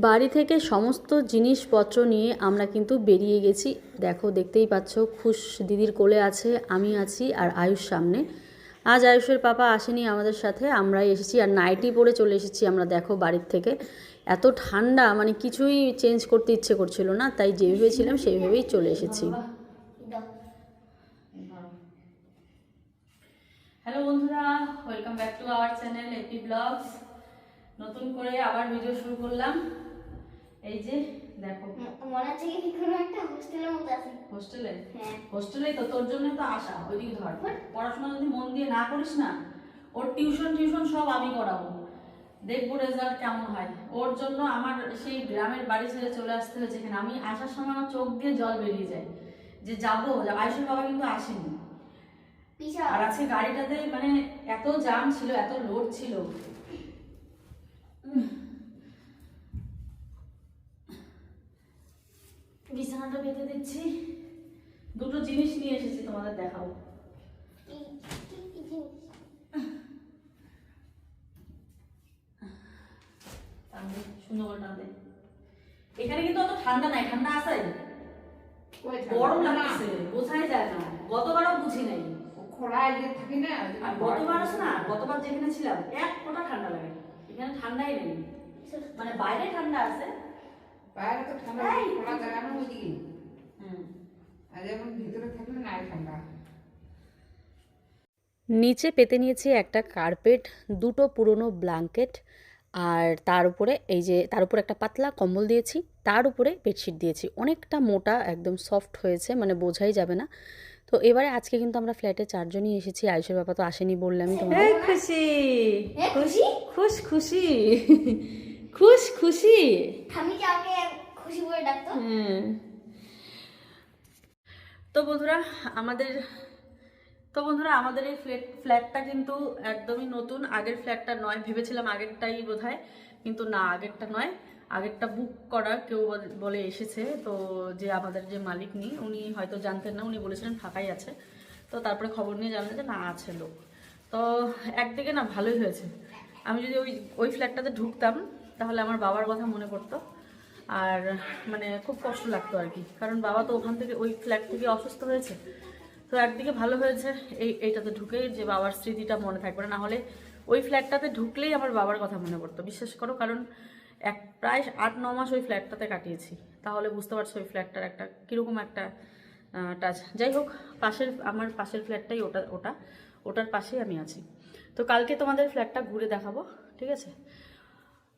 বাড়ি থেকে সমস্ত জিনিসপত্র নিয়ে আমরা কিন্তু বেরিয়ে গেছি। দেখো, দেখতেই পাচ্ছ, খুশ দিদির কোলে আছে, আমি আছি আর আয়ুষ সামনে। আজ আয়ুষের পাপা আসেনি আমাদের সাথে, আমরাই এসেছি আর নাইটি পরে চলে এসেছি আমরা। দেখো, বাড়ির থেকে এত ঠান্ডা, মানে কিছুই চেঞ্জ করতে ইচ্ছে করছিল না, তাই যে ভেবেছিলাম সেইভাবেই চলে এসেছি। হ্যালো বন্ধুরা, welcome back to our channel AP blogs. নতুন করে আবার ভিডিও শুরু করলাম। এই যে দেখো, মনে হচ্ছে কি কোনো একটা হোস্টেলের মধ্যে আছি। হোস্টেলে? হ্যাঁ, হোস্টেলেই তো, তোর জন্য তো আসা। ওইদিকে ধর, পড়াশোনা যদি মন দিয়ে না করিস না, ওর টিউশন সব আমি করাবো, দেখবো রেজাল্ট কেমন হয়। ওর জন্য আমার সেই গ্রামের বাড়ি ছেড়ে চলে আসতে হয়েছে এখানে। আমি আসার সময় আমার চোখ দিয়ে জল বেরিয়ে যায় যে যাবো। আয়ুষের বাবা কিন্তু আসেনি, আর আজকে গাড়িটাতে মানে এত জ্যাম ছিল, এত লোড ছিল। বিছানাটা পেতে দিচ্ছি। দুটো জিনিস নিয়ে এসেছি, তোমাদের দেখাবো। সুন্দর টানতে। এখানে কিন্তু অত ঠান্ডা নাই, ঠান্ডা আছে, গরম লাগছে, বোঝাই যায় না। গতবারও বুঝি নাই, থাকি না। আর গতবার আছে না, গতবার যেখানে ছিলাম এক ফোঁটা ঠান্ডা লাগে, এখানে ঠান্ডাই নেই। মানে বাইরে ঠান্ডা আছে, বাইরে তো ঠান্ডা, খোলা জায়গা না ওইদিকে। আর যেমন ভিতরে থাকলে নাই ঠান্ডা। নিচে পেতে নিয়েছি একটা কার্পেট, দুটো পুরনো ব্ল্যাঙ্কেট, আর তার উপরে এই যে তার উপরে একটা পাতলা কম্বল দিয়েছি, তার উপরে বেডশিট দিয়েছি। অনেকটা মোটা, একদম সফট হয়েছে, মানে বোঝাই যাবে না। তো এবারে আজকে কিন্তু আমরা ফ্ল্যাটে চারজনই এসেছি, আয়ুষের বাবা তো আসেনি বললামই তোমাদের। খুশি খুশি খুশ খুশি খুশ খুশি। আমি কি আমাকে খুশি বলে ডাকতো? তো বন্ধুরা আমাদের এই ফ্ল্যাটটা কিন্তু একদমই নতুন, আগের ফ্ল্যাটটা নয়। ভেবেছিলাম আগেরটাই বোধহয়, কিন্তু না, আগেরটা নয়। আগেরটা বুক করা কেউ বলে এসেছে, তো যে আমাদের যে মালিক নি, উনি হয়তো জানতেন না, উনি বলেছিলেন ফাঁকাই আছে। তো তারপরে খবর নিয়ে জানলেন যে না, আছে লোক। তো একদিকে না ভালোই হয়েছে। আমি যদি ওই ফ্ল্যাটটাতে ঢুকতাম তাহলে আমার বাবার কথা মনে পড়তো, আর মানে খুব কষ্ট লাগতো আর কি, কারণ বাবা তো ওখান থেকে, ওই ফ্ল্যাট থেকে অসুস্থ হয়েছে। তো একদিকে ভালো হয়েছে এইটাতে ঢুকেই যে বাবার স্মৃতিটা মনে থাকবে না, হলে ওই ফ্ল্যাটটাতে ঢুকলেই আমার বাবার কথা মনে পড়তো, বিশ্বাস করো। কারণ প্রায় 8-9 মাস ওই ফ্ল্যাটটাতে কাটিয়েছি, তাহলে বুঝতে পারছো ওই ফ্ল্যাটটার একটা কীরকম একটা টাচ। যাই হোক, আমার পাশের ফ্ল্যাটটাই ওটার পাশেই আমি আছি। তো কালকে তোমাদের ফ্ল্যাটটা ঘুরে দেখাবো, ঠিক আছে?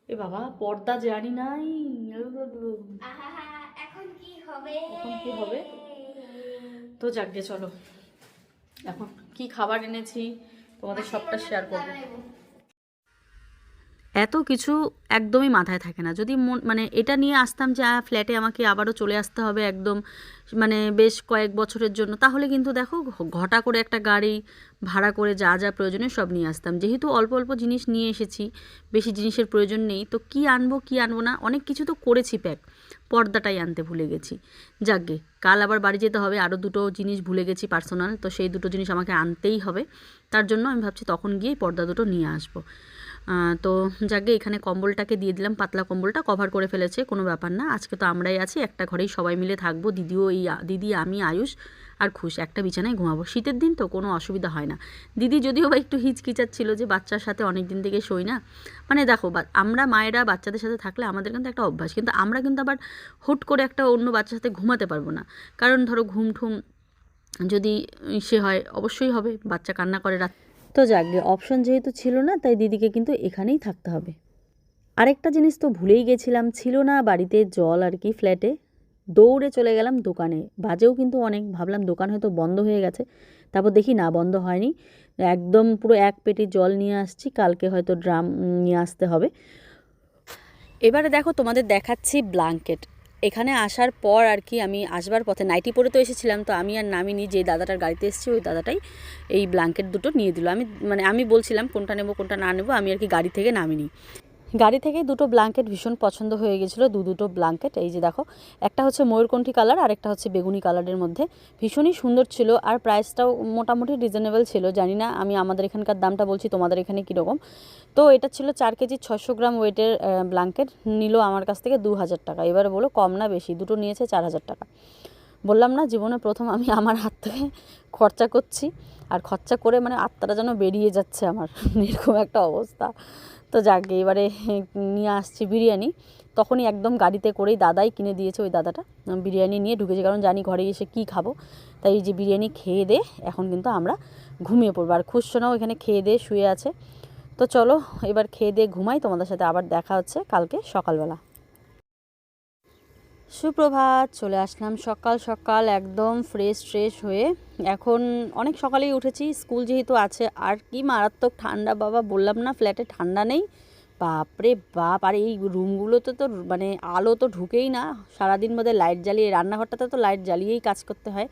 এ বাবা, পর্দা জানি নাই, এখন কি হবে? তো যাক গে, চলো এখন কি খাবার এনেছি তোমাদের সবটা শেয়ার করবো। এত কিছু একদমই মাথায় থাকে না। যদি মানে এটা নিয়ে আসতাম যে ফ্ল্যাটে আমাকে আবারও চলে আসতে হবে একদম, মানে বেশ কয়েক বছরের জন্য, তাহলে কিন্তু দেখো ঘটা করে একটা গাড়ি ভাড়া করে যা যা প্রয়োজনীয় সব নিয়ে আসতাম। যেহেতু অল্প অল্প জিনিস নিয়ে এসেছি, বেশি জিনিসের প্রয়োজন নেই, তো কি আনবো না, অনেক কিছু তো করেছি প্যাক, পর্দাটাই আনতে ভুলে গেছি। যাকগে, কাল আবার বাড়ি যেতে হবে, আরও দুটো জিনিস ভুলে গেছি পার্সোনাল, তো সেই দুটো জিনিস আমাকে আনতেই হবে। তার জন্য আমি ভাবছি তখন গিয়ে পর্দা দুটো নিয়ে আসবো। তো যাকে এখানে কম্বলটাকে দিয়ে দিলাম, পাতলা কম্বলটা কভার করে ফেলেছে, কোনো ব্যাপার না। আজকে তো আমরাই আছি, একটা ঘরেই সবাই মিলে থাকবো। দিদি, আমি, আয়ুষ আর খুশ একটা বিছানায় ঘুমাবো। শীতের দিন তো কোনো অসুবিধা হয় না। দিদি যদিও বা একটু হিচকিচাচ্ছিল যে বাচ্চার সাথে অনেক দিন থেকে শোই না। মানে দেখো, আমরা মায়েরা বাচ্চাদের সাথে থাকলে আমাদের কিন্তু একটা অভ্যাস, কিন্তু আমরা কিন্তু আবার হুট করে একটা অন্য বাচ্চার সাথে ঘুমাতে পারবো না। কারণ ধরো ঘুম যদি সে হয়, অবশ্যই হবে, বাচ্চা কান্না করে রাত। তো যাকগে, অপশন যেহেতু ছিল না, তাই দিদিকে কিন্তু এখানেই থাকতে হবে। আরেকটা জিনিস তো ভুলেই গেছিলাম, ছিল না বাড়িতে জল আর কি ফ্ল্যাটে। দৌড়ে চলে গেলাম দোকানে, বাজেও কিন্তু অনেক, ভাবলাম দোকান হয়তো বন্ধ হয়ে গেছে, তারপর দেখি না, বন্ধ হয়নি। একদম পুরো এক পেটি জল নিয়ে আসছি, কালকে হয়তো ড্রাম নিয়ে আসতে হবে। এবারে দেখো, তোমাদের দেখাচ্ছি ব্ল্যাঙ্কেট। এখানে আসার পর আর কি, আমি আসবার পথে নাইটি পরে তো এসেছিলাম, তো আমি আর নামিনি, যে দাদাটার গাড়িতে এসেছি ওই দাদাটাই এই ব্ল্যাঙ্কেট দুটো নিয়ে দিল। আমি বলছিলাম কোনটা নেব কোনটা না নেব, আমি আর কি গাড়ি থেকে নামিনি। গাড়ি থেকেই দুটো ব্ল্যাঙ্কেট ভীষণ পছন্দ হয়ে গেছিলো, দুটো ব্ল্যাঙ্কেট। এই যে দেখো, একটা হচ্ছে ময়ূরকণ্ঠী কালার আর একটা হচ্ছে বেগুনি কালারের মধ্যে, ভীষণই সুন্দর ছিল। আর প্রাইসটাও মোটামুটি রিজনেবল ছিল। জানি না, আমি আমাদের এখানকার দামটা বলছি, তোমাদের এখানে কীরকম। তো এটা ছিল 4 কেজি 600 গ্রাম ওয়েটের ব্ল্যাঙ্কেট, নিল আমার কাছ থেকে 2000 টাকা। এবারে বলো কম না বেশি, দুটো নিয়েছে 4000 টাকা। বললাম না, জীবনে প্রথম আমি আমার হাত থেকে খরচা করছি, আর খরচা করে মানে আত্মাটা যেন বেরিয়ে যাচ্ছে আমার, এরকম একটা অবস্থা। তো যাকে এবারে নিয়ে আসছি বিরিয়ানি, তখনই একদম গাড়িতে করেই দাদাই কিনে দিয়েছে, ওই দাদাটা বিরিয়ানি নিয়ে ঢুকেছে, কারণ জানি ঘরে এসে কি খাবো। তাই এই যে বিরিয়ানি খেয়ে দে এখন কিন্তু আমরা ঘুমিয়ে পড়বো। আর খুশনাও এখানে খেয়ে দিয়ে শুয়ে আছে। তো চলো এবার খেয়ে দিয়ে ঘুমাই, তোমাদের সাথে আবার দেখা হচ্ছে কালকে সকালবেলা। সুপ্রভাত, চলে আসলাম সকাল সকাল একদম ফ্রেশ হয়ে। এখন অনেক সকালেই উঠেছি, স্কুল যেহেতু আছে। আর কি মারাত্মক ঠান্ডা বাবা, বললাম না ফ্ল্যাটে ঠান্ডা নেই, বাপরে বাপ। আর এই রুমগুলোতে তো মানে আলো তো ঢুকেই না, সারাদিন বোধহয় লাইট জ্বালিয়ে, রান্নাঘরটাতে তো লাইট জ্বালিয়েই কাজ করতে হয়,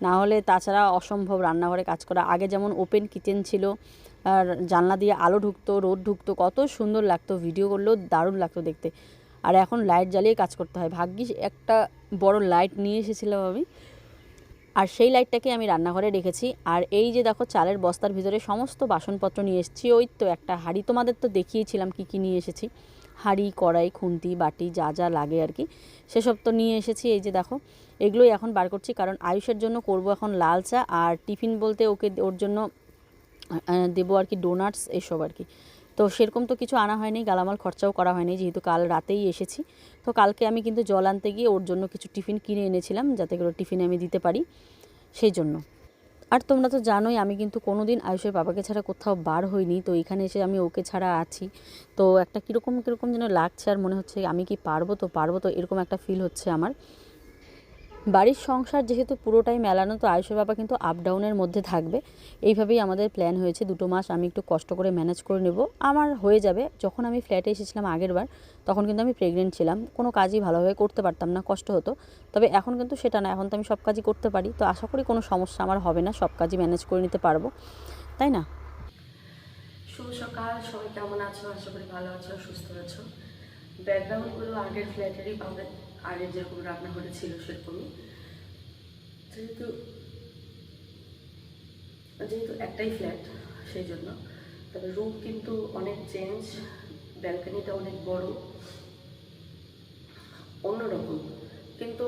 না হলে তাছাড়া অসম্ভব রান্নাঘরে কাজ করা। আগে যেমন ওপেন কিচেন ছিল, আর জানলা দিয়ে আলো ঢুকতো, রোদ ঢুকতো, কত সুন্দর লাগতো, ভিডিও করলেও দারুণ লাগতো দেখতে। আর এখন লাইট জ্বালিয়ে কাজ করতে হয়। ভাগ্যিস একটা বড় লাইট নিয়ে এসেছিলাম আমি, আর সেই লাইটটাকে আমি রান্নাঘরে রেখেছি। আর এই যে দেখো, চালের বস্তার ভিতরে সমস্ত বাসনপত্র নিয়ে এসেছি। ওই তো একটা হাঁড়ি, তোমাদের তো দেখিয়েছিলাম কী কী নিয়ে এসেছি, হাঁড়ি, কড়াই, খুন্তি, বাটি, যা যা লাগে আর কি, সেসব তো নিয়ে এসেছি। এই যে দেখো, এগুলোই এখন বার করছি, কারণ আয়ুষের জন্য করব এখন লাল চা, আর টিফিন বলতে ওর জন্য দেবো আর কি ডোনাটস, এসব আর কি। তো সেরকম তো কিছু আনা হয়নি, গালামাল খরচাও করা হয়নি, যেহেতু কাল রাতেই এসেছি। তো কালকে আমি কিন্তু জল আনতে গিয়ে ওর জন্য কিছু টিফিন কিনে এনেছিলাম, যাতে করে টিফিনে আমি দিতে পারি, সেই জন্য। আর তোমরা তো জানোই আমি কিন্তু কোনো দিন আয়ুষের বাবাকে ছাড়া কোথাও বার হইনি। তো এখানে এসে আমি ওকে ছাড়া আছি, তো একটা কীরকম যেন লাগছে, আর মনে হচ্ছে আমি কি পারবো তো এরকম একটা ফিল হচ্ছে আমার। বাড়ির সংসার যেহেতু পুরোটাই মেলানো, তো আয়ুষের বাবা কিন্তু আপ ডাউনের মধ্যে থাকবে, এইভাবেই আমাদের প্ল্যান হয়েছে। 2 মাস আমি একটু কষ্ট করে ম্যানেজ করে নেব, আমার হয়ে যাবে। যখন আমি ফ্ল্যাটে এসেছিলাম আগের বার, তখন কিন্তু আমি প্রেগনেন্ট ছিলাম, কোনো কাজই ভালোভাবে করতে পারতাম না, কষ্ট হতো। তবে এখন কিন্তু সেটা না, এখন তো আমি সব কাজই করতে পারি। তো আশা করি কোনো সমস্যা আমার হবে না, সব কাজই ম্যানেজ করে নিতে পারবো, তাই না? শুভ সকাল, সবাই কেমন আছো? আশা করি ভালো আছো, সুস্থ আছো। ব্যাকগ্রাউন্ডগুলো আগের ফ্ল্যাটেরই পাবে, আগের যেরকম রান্নাঘরে ছিল সেরকমই। যেহেতু একটাই ফ্ল্যাট, সেই জন্য। তবে রুম কিন্তু অনেক চেঞ্জ, ব্যালকনিটা অনেক বড়, অন্যরকম। কিন্তু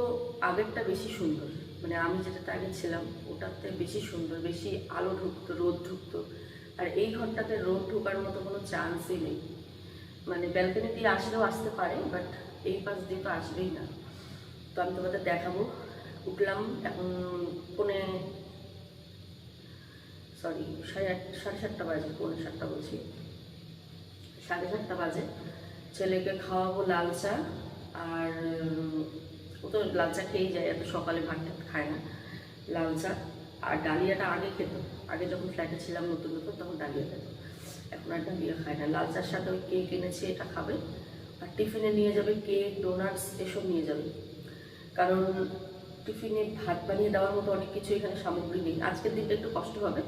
আগেরটা বেশি সুন্দর, মানে আমি যেটাতে আগে ছিলাম ওটাতে বেশি সুন্দর, বেশি আলো ঢুকতো, রোদ ঢুকতো। আর এই ঘরটাতে রোদ ঢোকার মতো কোনো চান্সই নেই, মানে ব্যালকনি দিয়ে আসলেও আসতে পারে, বাট এই পাশ দিয়ে তো আসবেই না। তো আমি তোমাদের দেখাবো। উঠলাম এখন সাড়ে 7:30 বাজে, 7:45 বলছি, 7:30 বাজে। ছেলেকে খাওয়াবো লাল চা, আর ও তো লাল চা খেয়েই যায়, এত সকালে ভাত খায় না। লাল চা আর ডালিয়াটা আগে খেত, আগে যখন ফ্ল্যাটে ছিলাম নতুন তখন ডালিয়া খেত, এখন আর ডালিয়া খায় না। লাল চার সাথে ওই কেক এনেছে, এটা খাবে। আর টিফিনে নিয়ে যাবে কেক, ডোনাটস, এসব নিয়ে যাবে, কারণ টিফিনে ভাত বানিয়ে দেওয়ার মতো অনেক কিছু এখানে সামগ্রী নেই। আজকের দিনটা একটু কষ্ট হবে।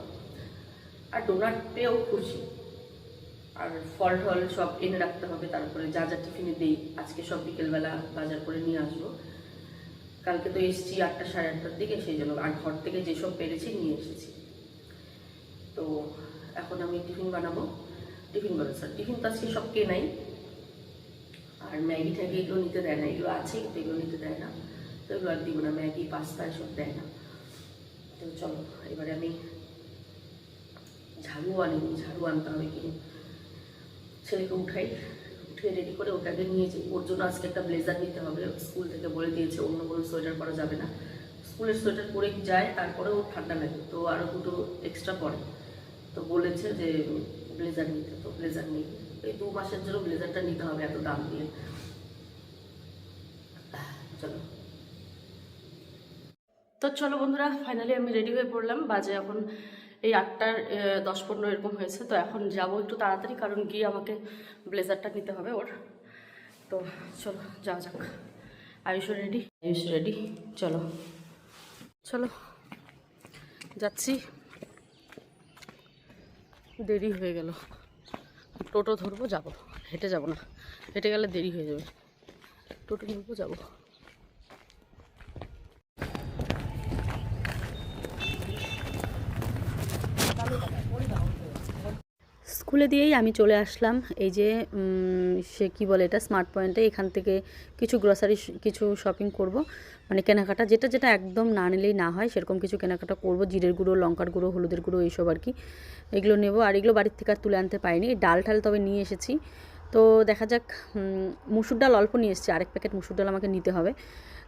আর ডোনাট পেয়েও খুশি। আর ফল টল সব এনে রাখতে হবে, তারপরে যা যা টিফিনে দিই আজকে সব বিকেলবেলা বাজার করে নিয়ে আসবো। কালকে তো এসেছি 8টা 8:30টার দিকে, সেই জন্য আর ঘর থেকে যেসব পেরেছি নিয়ে এসেছি। তো এখন আমি টিফিন বানাবো, টিফিন তো আজকে সব কেনাই। আর ম্যাগি ট্যাগি এগুলো নিতে দেয় না, এগুলো আছে কিন্তু এগুলো নিতে দেয় না, তো এগুলো আর দিব না। ম্যাগি, পাস্তা এসব দেয় না। তো চলো এবারে আমি ঝাড়ু আনতে হবে কিনে। ছেলেকে উঠিয়ে রেডি করে ওকে আগে নিয়ে যাই। ওর জন্য আজকে একটা ব্লেজার নিতে হবে, স্কুল থেকে বলে দিয়েছে অন্য কোনো সোয়েটার পরা যাবে না। স্কুলের সোয়েটার পরে যায়, তারপরে ওর ঠান্ডা লাগে, তো আরও 2টো এক্সট্রা পরে। তো বলেছে যে ব্লেজার নিতে, তো ব্লেজার নিই। এই 2 মাসের জন্য ব্লেজারটা নিতে হবে এত দাম দিয়ে। চলো বন্ধুরা, ফাইনালি আমি রেডি হয়ে পড়লাম। বাজে এখন এই 8:10-15 এরকম হয়েছে। তো এখন যাব একটু তাড়াতাড়ি, কারণ গিয়ে আমাকে ব্লেজারটা নিতে হবে ওর। তো চলো যাওয়া যাক। আয়ুষ রেডি, চলো যাচ্ছি। দেরি হয়ে গেল, টোটো ধরবো, যাবো। হেঁটে যাব না, হেঁটে গেলে দেরি হয়ে যাবে। টোটো নেবো, যাবো। স্কুলে দিয়েই আমি চলে আসলাম। এই যে সে কি বলে এটা, স্মার্ট পয়েন্টে। এখান থেকে কিছু গ্রসারি, কিছু শপিং করব, মানে কেনাকাটা, যেটা যেটা একদম না নিলেই না হয় সেরকম কিছু কেনাকাটা করব। জিরের গুঁড়ো, লঙ্কার গুঁড়ো, হলুদের গুঁড়ো, এইসব আর কি, এগুলো নেব। আর এগুলো বাড়ির থেকে আর তুলে আনতে পারিনি। ডাল ঠাল তবে নিয়ে এসেছি। তো দেখা যাক, মুসুর ডাল অল্প নিয়ে এসেছি, আরেক প্যাকেট মুসুর ডাল আমাকে নিতে হবে।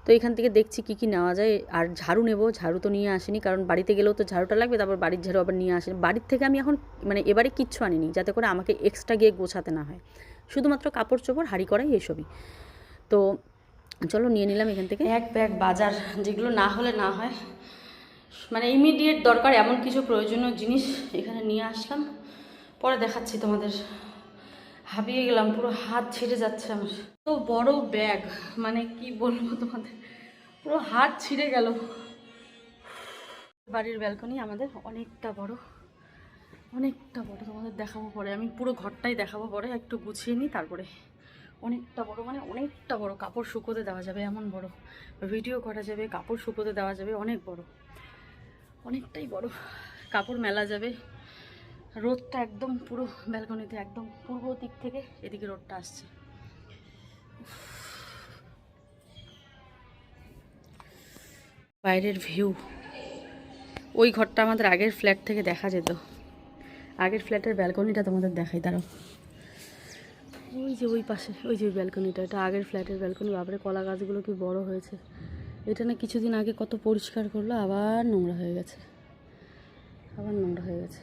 তো এখান থেকে দেখছি কী কী নেওয়া যায়। আর ঝাড়ু নেব, ঝাড়ু তো নিয়ে আসিনি, কারণ বাড়িতে গেলেও তো ঝাড়ুটা লাগবে, তারপর বাড়ির ঝাড়ু আবার নিয়ে আসিনি। বাড়ির থেকে আমি এখন মানে এবারে কিচ্ছু আনিনি, যাতে করে আমাকে এক্সট্রা গিয়ে গোছাতে না হয়, শুধুমাত্র কাপড় চোপড়, হাঁড়ি কড়াই, এসবই। তো চলো নিয়ে নিলাম এখান থেকে এক ব্যাগ বাজার, যেগুলো না হলে না হয়, মানে ইমিডিয়েট দরকার এমন কিছু প্রয়োজনীয় জিনিস এখানে নিয়ে আসলাম। পরে দেখাচ্ছি তোমাদের। হাঁপিয়ে গেলাম, পুরো হাত ছিঁড়ে যাচ্ছে আমার। তো বড় ব্যাগ, মানে কি বলবো তোমাদের, পুরো হাত ছিঁড়ে গেল। বাড়ির ব্যালকনি আমাদের অনেকটা বড়, অনেকটা বড়। তোমাদের দেখাবো পরে, আমি পুরো ঘরটাই দেখাবো পরে, একটু গুছিয়ে নিই তারপরে। অনেকটা বড়, মানে অনেকটা বড়। কাপড় শুকোতে দেওয়া যাবে এমন বড়, ভিডিও করা যাবে, কাপড় শুকোতে দেওয়া যাবে, অনেক বড়, অনেকটাই বড়। কাপড় মেলা যাবে। রোদটা একদম পুরো ব্যালকনিতে, একদম পূর্ব দিক থেকে এদিকে রোদটা আসছে। বাইরের ভিউ, ওই ঘরটা আমাদের আগের ফ্ল্যাট থেকে দেখা যেত। আগের ফ্ল্যাটের ব্যালকনিটা তোমাদের দেখাই, দাঁড়াও। ওই যে ওই পাশে, ওই যে ব্যালকনিটা, এটা আগের ফ্ল্যাটের ব্যালকনি। বাপরে, কলা গাছগুলো কি বড় হয়েছে। এটা না কিছুদিন আগে কত পরিষ্কার করলো, আবার নোংরা হয়ে গেছে, আবার নোংরা হয়ে গেছে।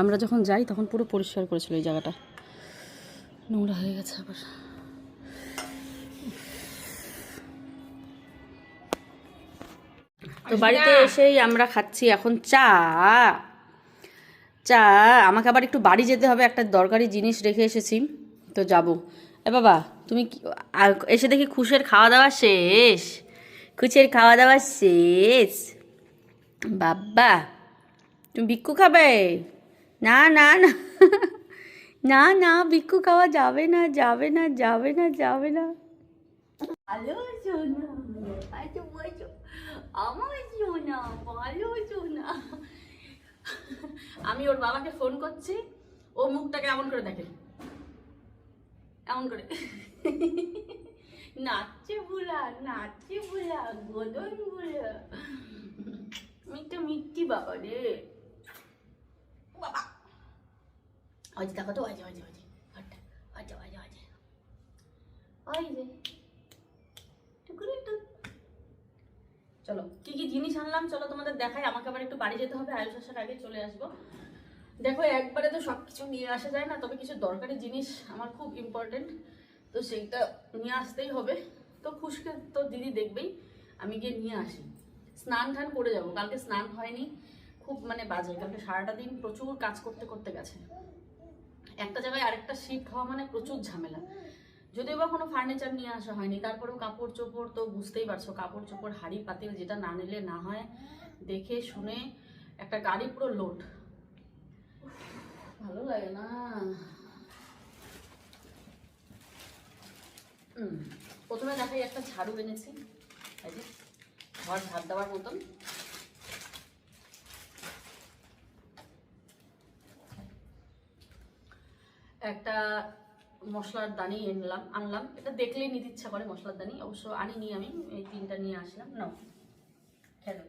আমরা যখন যাই তখন পুরো পরিষ্কার করেছিল এই জায়গাটা, নোংরা হয়ে গেছে আবার। তো বাড়িতে এসেই আমরা খাচ্ছি এখন চা। চা, আমাকে আবার একটু বাড়ি যেতে হবে, একটা দরকারি জিনিস রেখে এসেছি, তো যাব। এ বাবা, তুমি এসে দেখি খুশের খাওয়া দাওয়া শেষ, খুশের খাওয়া দাওয়া শেষ। বাবা, তুমি বিক্কু খাবে? না না না না না, বিক্কু খাওয়া যাবে না, যাবে না, যাবে না, যাবে না। ভালো সোনা, আচ্ছা বলছো আমার সোনা, ভালো সোনা। আমি ওর বাবাকে ফোন করছি, ও মুখটাকে এমন করে দেখে, এমন করে নাচছে বুলা, নাচছে বুলা, গোদন বুলা। মিট্টু মিট্টি বাবা রে বাবা। ওই যে দেখো তো, ওই যে ওই যে ওই যে ঘরটা, ওই যে ওই যে ওই যে ওই যে টুকুরি টুক। চলো কি কি জিনিস আনলাম চলো তোমাদের দেখাই। আমাকে আবার একটু বাড়ি যেতে হবে, আয়ুষ আসার আগে চলে আসবো। দেখো একবারে তো সব কিছু নিয়ে আসা যায় না, তবে কিছু দরকারি জিনিস আমার খুব ইম্পর্টেন্ট, তো সেইটা নিয়ে আসতেই হবে। তো খুশকে তো দিদি দেখবেই, আমি গিয়ে নিয়ে আসি। স্নান টান করে যাবো, কালকে স্নান হয়নি, খুব মানে বাজে। কালকে সারাটা দিন প্রচুর কাজ করতে করতে গেছে। একটা জায়গায় আরেকটা শিফট হওয়া মানে প্রচুর ঝামেলা। যদিও বা কোনো ফার্নিচার নিয়ে আসা হয়নি, তারপরেও কাপড় চোপড় তো বুঝতেই পারছো, কাপড় চোপড়, হাঁড়ি পাতিল, যেটা না নিলে না হয়। দেখে শুনে একটা গাড়ি পুরো লোড, ভালো লাগে না। প্রথমে দেখাই, একটা ঝাড়ু এনেছি, এই যে ঘর ঝাড় দেওয়ার মতন। একটা মশলার দানি আনলাম। এটা দেখলেই নিতে ইচ্ছা করে মশলার দানি, অবশ্য আনিনি আমি, এই তিনটা নিয়ে আসলাম। নাও, হ্যালো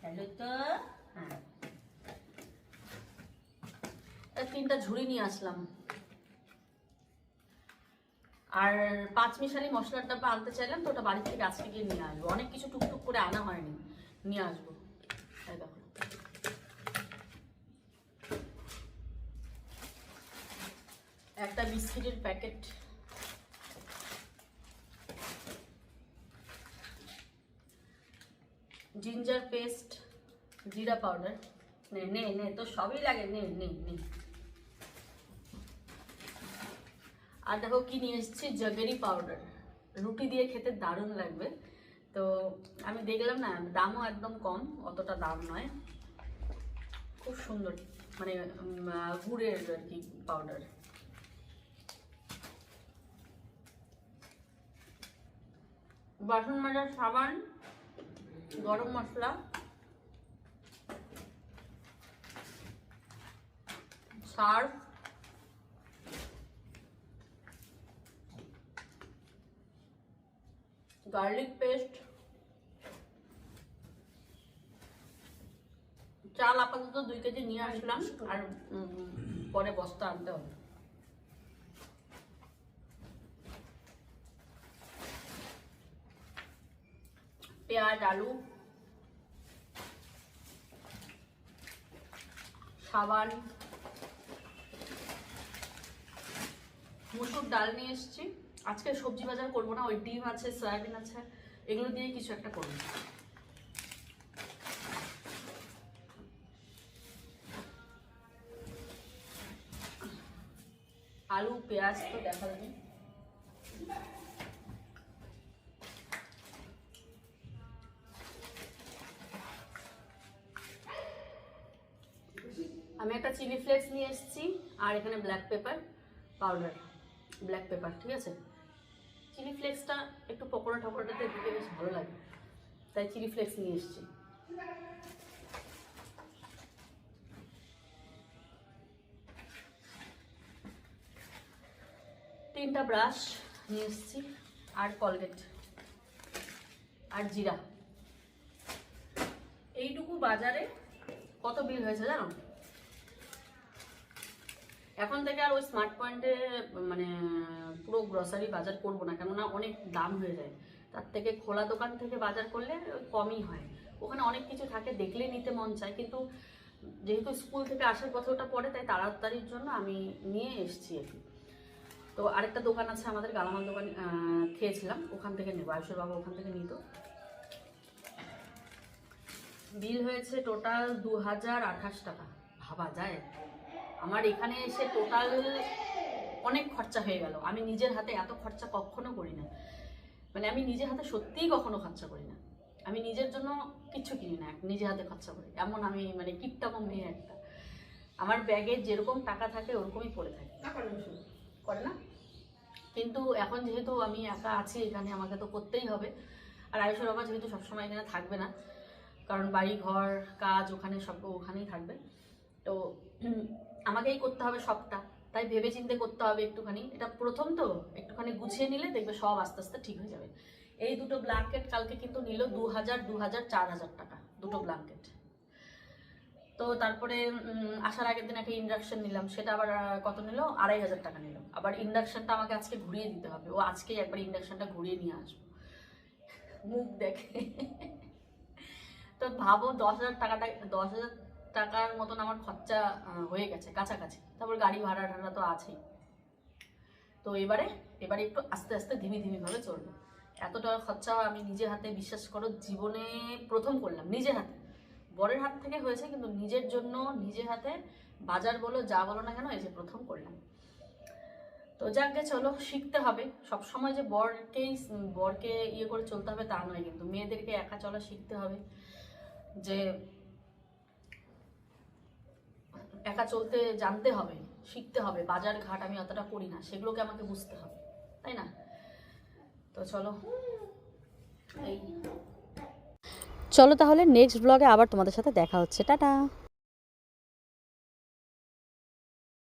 হ্যালো, তো হ্যাঁ, তিনটা ঝুড়ি নিয়ে আসলাম। আর 5 মিশালি মশলার ডাব্বা আনতে চাইলাম, তো ওটা বাড়ি থেকে আজকে গিয়ে নিয়ে আসবো। অনেক কিছু টুকটুক করে আনা হয়নি, নিয়ে আসবো। তাই দেখো, একটা বিস্কিটের প্যাকেট, জিঞ্জার পেস্ট, জিরা পাউডার। নে নে নে, তো সবই লাগে, নে নে নে। আর দেখো কি নিয়ে এসেছি, জাগেরি পাউডার, রুটি দিয়ে খেতে দারুণ লাগবে। তো আমি দেখলাম না, দামও একদম কম, অতটা দাম নয়, খুব সুন্দর। মানে গুড়ের আর কি পাউডার। বাসন মাজার সাবান, গরম মশলা, সার্ফ, গার্লিক পেস্ট, চাল আপাতত 2 কেজি নিয়ে আসলাম, আর পরে বস্তা আনতে হবে। পেঁয়াজ, আলু, সাবান, মুসুর ডাল নিয়ে এসেছি। আজকে সবজি বাজার করবো না, ওই ডিম আছে, সয়াবিন আছে, এগুলো দিয়ে কিছু একটা করবো। আলু পেঁয়াজ তো দেখা যাবে। আমি একটা চিলি ফ্লেক্স নিয়ে এসেছি, আর এখানে black pepper powder, black pepper, ঠিক আছে। চিলি ফ্লেক্সটা একটু পকোড়া টকোড়াটাতে দিতে বেশ ভালো লাগে, তাই চিলি ফ্লেক্স নিয়ে এসেছি। তিনটা ব্রাশ নিয়ে এসেছি, আর কলগেট, আর জিরা। এইটুকু বাজারে কত বিল হয়েছে জানো? এখন থেকে আর ওই স্মার্ট পয়েন্টে মানে পুরো গ্রসারি বাজার করবো না, কেননা অনেক দাম হয়ে যায়। তার থেকে খোলা দোকান থেকে বাজার করলে কমই হয়। ওখানে অনেক কিছু থাকে, দেখলে নিতে মন চায়, কিন্তু যেহেতু স্কুল থেকে আসার কথা ওটা পড়ে, তাই তাড়াতাড়ির জন্য আমি নিয়ে এসেছি আর কি। তো আরেকটা দোকান আছে আমাদের, গালামাল দোকান, খেয়েছিলাম, ওখান থেকে নেবো। আয়ুষের বাবা ওখান থেকে নিত। বিল হয়েছে টোটাল 2028 টাকা। ভাবা যায়? আমার এখানে এসে টোটাল অনেক খরচা হয়ে গেল। আমি নিজের হাতে এত খরচা কখনো করি না, মানে আমি নিজের হাতে সত্যিই কখনো খরচা করি না। আমি নিজের জন্য কিচ্ছু কিনি না, নিজের হাতে খরচা করি, এমন আমি মানে কিপটামো মেয়ে একটা। আমার ব্যাগে যেরকম টাকা থাকে ওরকমই পড়ে থাকে, করে না। কিন্তু এখন যেহেতু আমি একা আছি এখানে, আমাকে তো করতেই হবে। আর আয়ুষের বাবা যেহেতু সবসময় এখানে থাকবে না, কারণ বাড়ি ঘর কাজ ওখানে সব ওখানেই থাকবে, তো আমাকেই করতে হবে সবটা। তাই ভেবে চিন্তে করতে হবে একটুখানি। এটা প্রথম তো, একটুখানি গুছিয়ে নিলে দেখবে সব আস্তে আস্তে ঠিক হয়ে যাবে। এই দুটো ব্ল্যাঙ্কেট কালকে কিন্তু নিল 2000, 4000 টাকা দুটো ব্ল্যাঙ্কেট। তো তারপরে আসার আগের দিন একটা ইন্ডাকশন নিলাম, সেটা আবার কত নিল? 2500 টাকা নিল। আবার ইন্ডাকশনটা আমাকে আজকে ঘুরিয়ে দিতে হবে, ও আজকেই একবার ইন্ডাকশনটা ঘুরিয়ে নিয়ে আসবো, মুখ দেখে। তো ভাবো 10,000 টাকাটা, 10,000 টাকার মতন আমার খরচা হয়ে গেছে কাছাকাছি। তারপর গাড়ি ভাড়া টাড়া তো আছেই। তো এবারে একটু আস্তে আস্তে ধীমি ভাবে চলবো। এত টাকা খরচা আমি নিজের হাতে, বিশ্বাস করো, জীবনে প্রথম করলাম নিজের হাতে। বরের হাত থেকে হয়েছে, কিন্তু নিজের জন্য নিজের হাতে বাজার বলো যা বলো না কেন, এই যে প্রথম করলাম। তো যাকে চলো, শিখতে হবে। সব সময় যে বরকে ইয়ে করে চলতে হবে তা নয়, কিন্তু মেয়েদেরকে একা চলা শিখতে হবে, যে একা চলতে জানতে হবে, শিখতে হবে। বাজার ঘাট আমি অতটা করি না, সেগুলোকে আমাকে বুঝতে হবে, তাই না? তো চলো তাহলে নেক্সট ব্লগে আবার তোমাদের সাথে দেখা হচ্ছে। টাটা।